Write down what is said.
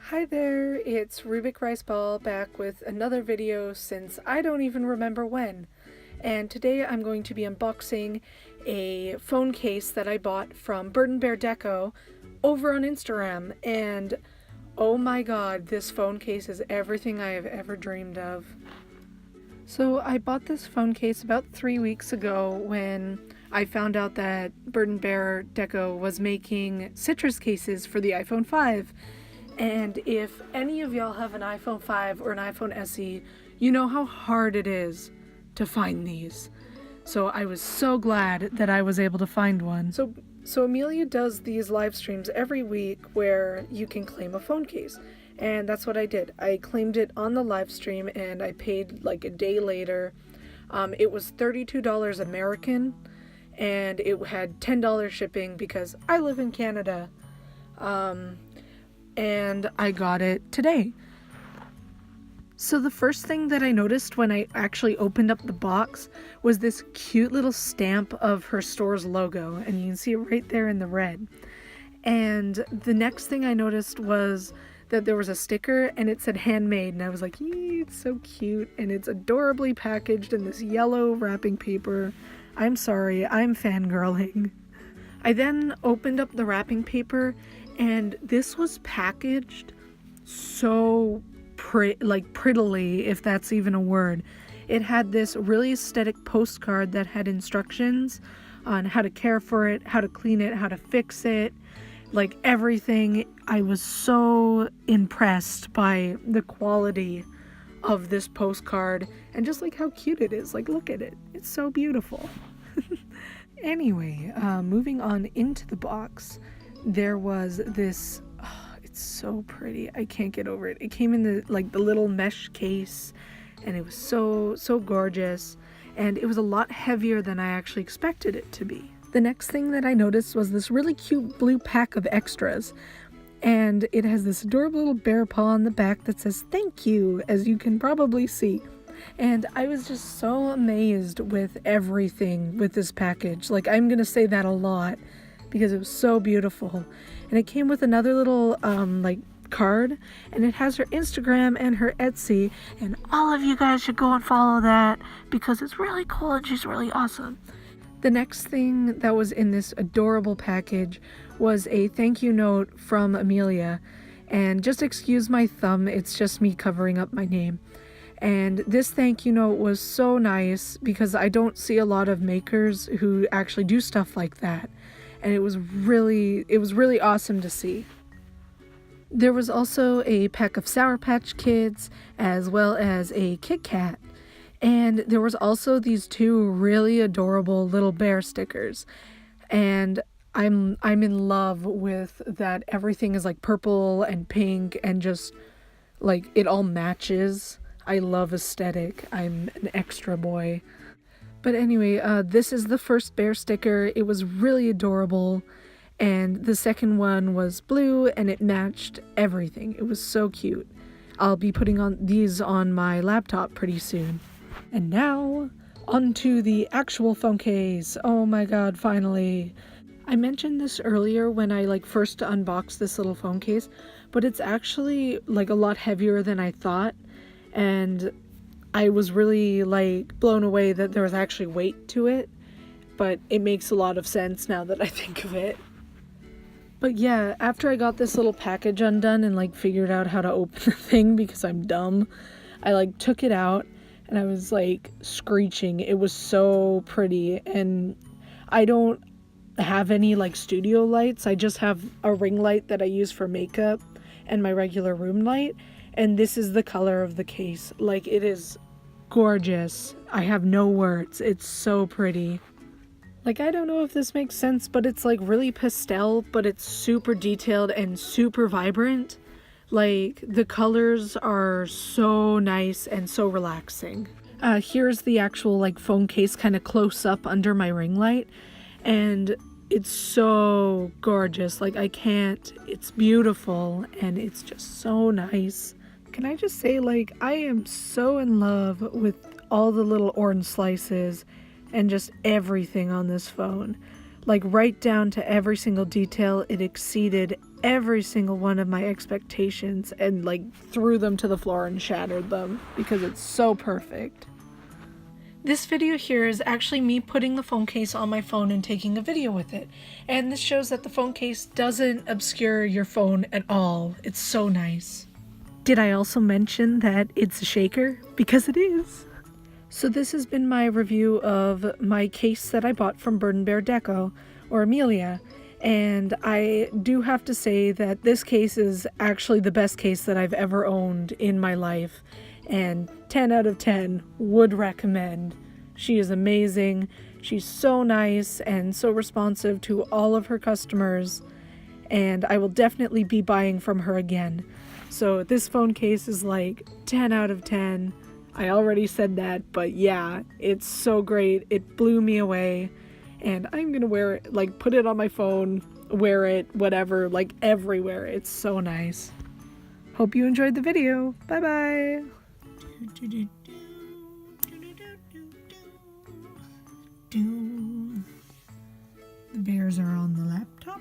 Hi there, it's Rubic Rice Ball back with another video since I don't even remember when. And today I'm going to be unboxing a phone case that I bought from BirdAndBearDeco over on Instagram. And oh my god, this phone case is everything I have ever dreamed of. So I bought this phone case about 3 weeks ago when I found out that BirdAndBearDeco was making citrus cases for the iPhone 5. And if any of y'all have an iPhone 5 or an iPhone SE, you know how hard it is to find these. So I was so glad that I was able to find one. So Amelia does these live streams every week where you can claim a phone case. And that's what I did. I claimed it on the live stream and I paid like a day later. It was $32 American and it had $10 shipping because I live in Canada. And I got it today. So the first thing that I noticed when I actually opened up the box was this cute little stamp of her store's logo, and you can see it right there in the red. And the next thing I noticed was that there was a sticker and it said handmade, and I was like, it's so cute, and it's adorably packaged in this yellow wrapping paper. I'm sorry, I'm fangirling. I then opened up the wrapping paper and this was packaged so prettily, if that's even a word. It had this really aesthetic postcard that had instructions on how to care for it, how to clean it, how to fix it, like everything. I was so impressed by the quality of this postcard and just like how cute it is. Like, look at it. It's so beautiful. Anyway, moving on into the box, there was this, it's so pretty. I can't get over it. It came in the little mesh case and it was so gorgeous, and it was a lot heavier than I actually expected it to be. The next thing that I noticed was this really cute blue pack of extras, and it has this adorable little bear paw on the back that says thank you, as you can probably see. And I was just so amazed with everything with this package. Like, I'm gonna say that a lot because it was so beautiful. And it came with another little card, and it has her Instagram and her Etsy, and all of you guys should go and follow that because it's really cool and she's really awesome. The next thing that was in this adorable package was a thank you note from Amelia, and just excuse my thumb, it's just me covering up my name. And this thank you note was so nice because I don't see a lot of makers who actually do stuff like that. And it was really awesome to see. There was also a pack of Sour Patch Kids as well as a Kit Kat. And there was also these two really adorable little bear stickers. And I'm in love with that everything is like purple and pink and just like it all matches. I love aesthetic. I'm an extra boy. But anyway, this is the first bear sticker. It was really adorable. And the second one was blue and it matched everything. It was so cute. I'll be putting on these on my laptop pretty soon. And now, onto the actual phone case. Oh my god, finally. I mentioned this earlier when I first unboxed this little phone case, but it's actually a lot heavier than I thought. And I was really blown away that there was actually weight to it, but it makes a lot of sense now that I think of it. But yeah, after I got this little package undone and figured out how to open the thing because I'm dumb, I took it out and I was screeching. It was so pretty, and I don't have any studio lights. I just have a ring light that I use for makeup and my regular room light. And this is the color of the case. It is gorgeous. I have no words. It's so pretty. I don't know if this makes sense, but it's really pastel, but it's super detailed and super vibrant. The colors are so nice and so relaxing. Here's the actual phone case kind of close up under my ring light. And it's so gorgeous. It's beautiful and it's just so nice. Can I just say, I am so in love with all the little orange slices and just everything on this phone. Right down to every single detail. It exceeded every single one of my expectations and like threw them to the floor and shattered them because it's so perfect. This video here is actually me putting the phone case on my phone and taking a video with it. And this shows that the phone case doesn't obscure your phone at all. It's so nice. Did I also mention that it's a shaker? Because it is. So this has been my review of my case that I bought from BirdAndBearDeco, or Amelia. And I do have to say that this case is actually the best case that I've ever owned in my life. And 10 out of 10 would recommend. She is amazing. She's so nice and so responsive to all of her customers. And I will definitely be buying from her again. So this phone case is like 10 out of 10. I already said that, but yeah, it's so great. It blew me away. And I'm gonna wear it, like put it on my phone, wear it, whatever, like everywhere. It's so nice. Hope you enjoyed the video. Bye bye. The bears are on the laptop.